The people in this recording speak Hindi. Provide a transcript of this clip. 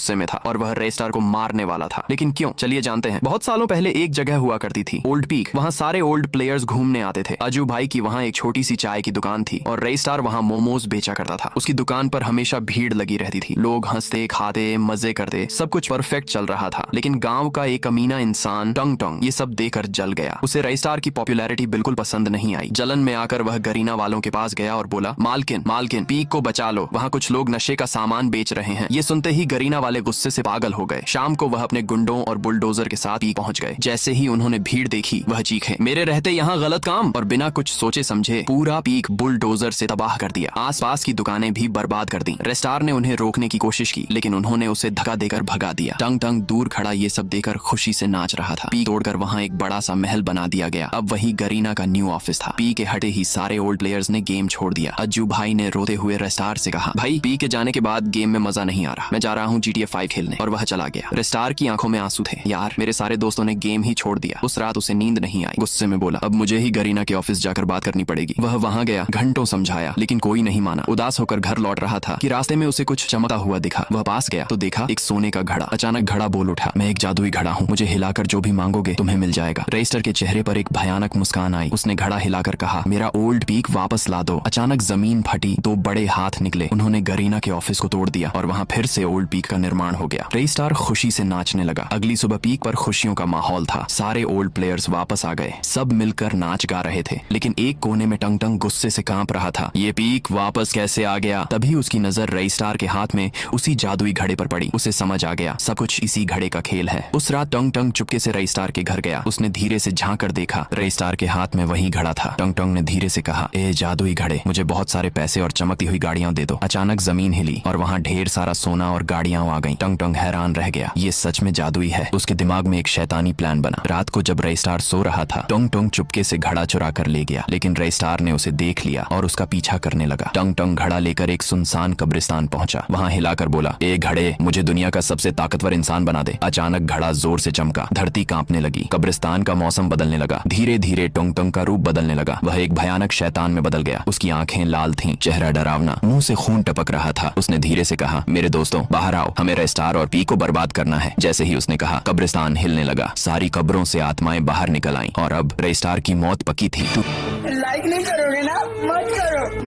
गुस्से में था और वह रेस्टार को मारने वाला था। लेकिन क्यों, चलिए जानते हैं। बहुत सालों पहले एक जगह हुआ करती थी, ओल्ड पीक। वहाँ सारे ओल्ड प्लेयर्स घूमने आते थे। अजू भाई की वहाँ एक छोटी सी चाय की दुकान थी और रेस्टार वहाँ मोमोज बेचा करता था। उसकी दुकान पर हमेशा भीड़ लगी रहती थी। लोग हंसते, खाते, मजे करते, सब कुछ परफेक्ट चल रहा था। लेकिन गांव का एक अमीना इंसान टंग टंग ये सब देखकर जल गया। उसे रेस्टार की पॉपुलैरिटी बिल्कुल पसंद नहीं आई। जलन में आकर वह गरीना वालों के पास गया और बोला, मालकिन मालकिन, पीक को बचा लो, वहाँ कुछ लोग नशे का सामान बेच रहे हैं। ये सुनते ही गरीना वाले गुस्से से पागल हो गए। शाम को वह अपने गुंडों और बुलडोजर के साथ पीक पहुंच गए। जैसे ही उन्होंने भीड़ देखी, वह चीखे, मेरे रहते यहाँ गलत काम, और बिना कुछ सोचे समझे पूरा पीक बुलडोजर से तबाह कर दिया। आसपास की दुकानें भी बर्बाद कर दी। रेस्टार ने उन्हें रोकने की कोशिश की, लेकिन उन्होंने उसे धक्का देकर भगा दिया। टंग टंग दूर खड़ा ये सब देखकर खुशी से नाच रहा था। पी तोड़कर वहाँ एक बड़ा सा महल बना दिया गया। अब वही गरीना का न्यू ऑफिस था। पी के हटे ही सारे ओल्ड प्लेयर्स ने गेम छोड़ दिया। अज्जू भाई ने रोते हुए रेस्टार से कहा, भाई पी के जाने के बाद गेम में मजा नहीं आ रहा, मैं जा रहा हूँ GTA 5 खेलने। और वह चला गया। रेस्टार की आंखों में आंसू थे। यार, मेरे सारे दोस्तों ने गेम ही छोड़ दिया। उस रात उसे नींद नहीं आई। गुस्से में बोला, अब मुझे ही गरीना के ऑफिस जाकर बात करनी पड़ेगी। वह वहाँ गया, घंटों समझाया, लेकिन कोई नहीं माना। उदास होकर घर लौट रहा था कि रास्ते में उसे कुछ चमकता हुआ दिखा। वह पास गया तो देखा एक सोने का घड़ा। अचानक घड़ा बोल उठा, मैं एक जादुई घड़ा हूँ, मुझे हिलाकर जो भी मांगोगे तुम्हें मिल जाएगा। रेस्टर के चेहरे पर एक भयानक मुस्कान आई। उसने घड़ा हिलाकर कहा, मेरा ओल्ड पीक वापस ला दो। अचानक जमीन फटी, दो बड़े हाथ निकले। उन्होंने गरीना के ऑफिस को तोड़ दिया और वहाँ फिर से ओल्ड पीक का निर्माण हो गया। रेस्टार खुशी से नाचने लगा। अगली सुबह पीक पर खुशियों का माहौल था। सारे ओल्ड प्लेयर्स वापस आ गए। सब मिलकर नाच गा रहे थे, लेकिन एक कोने में टंग टंग गुस्से से कांप रहा था। ये पीक वापस कैसे आ गया? तभी उसकी नजर रेस्टार के हाथ में उसी जादुई घड़े पर पड़ी। उसे समझ आ गया, सब कुछ इसी घड़े का खेल है। उस रात टंग टंग चुपके से रेस्टार के घर गया। उसने धीरे से झांक कर देखा, रेस्टार के हाथ में वही घड़ा था। टंग टंग ने धीरे से कहा, ए जादुई घड़े, मुझे बहुत सारे पैसे और चमकती हुई गाड़ियां दे दो। अचानक जमीन हिली और वहाँ ढेर सारा सोना और गाड़ियां आ गईं। टंग टंग हैरान रह गया, ये सच में जादुई है। उसके दिमाग में एक शैतानी प्लान बना। रात को जब रेस्टार सो रहा था, टंग टंग चुपके से घड़ा चुरा कर ले गया, लेकिन रेस्टार ने उसे देख लिया और उसका पीछा करने लगा। टंग टंग घड़ा लेकर एक सुनसान कब्रिस्तान पहुंचा। वहाँ हिलाकर बोला, ए घड़े, मुझे दुनिया का सबसे ताकतवर इंसान बना दे। अचानक घड़ा जोर से चमका, धरती कांपने लगी, कब्रिस्तान का मौसम बदलने लगा। धीरे धीरे टंग टंग का रूप बदलने लगा। वह एक भयानक शैतान में बदल गया। उसकी आंखें लाल थीं, चेहरा डरावना, मुंह से खून टपक रहा था। उसने धीरे से कहा, मेरे दोस्तों बाहर आओ, हमें रेस्टार और पी को बर्बाद करना है। जैसे ही उसने कहा, कब्रिस्तान हिलने लगा। सारी कब्रों से आत्माएं बाहर निकल आईं और अब रेस्टार की मौत पक्की थी। लाइक नहीं करोगे ना? मत करो।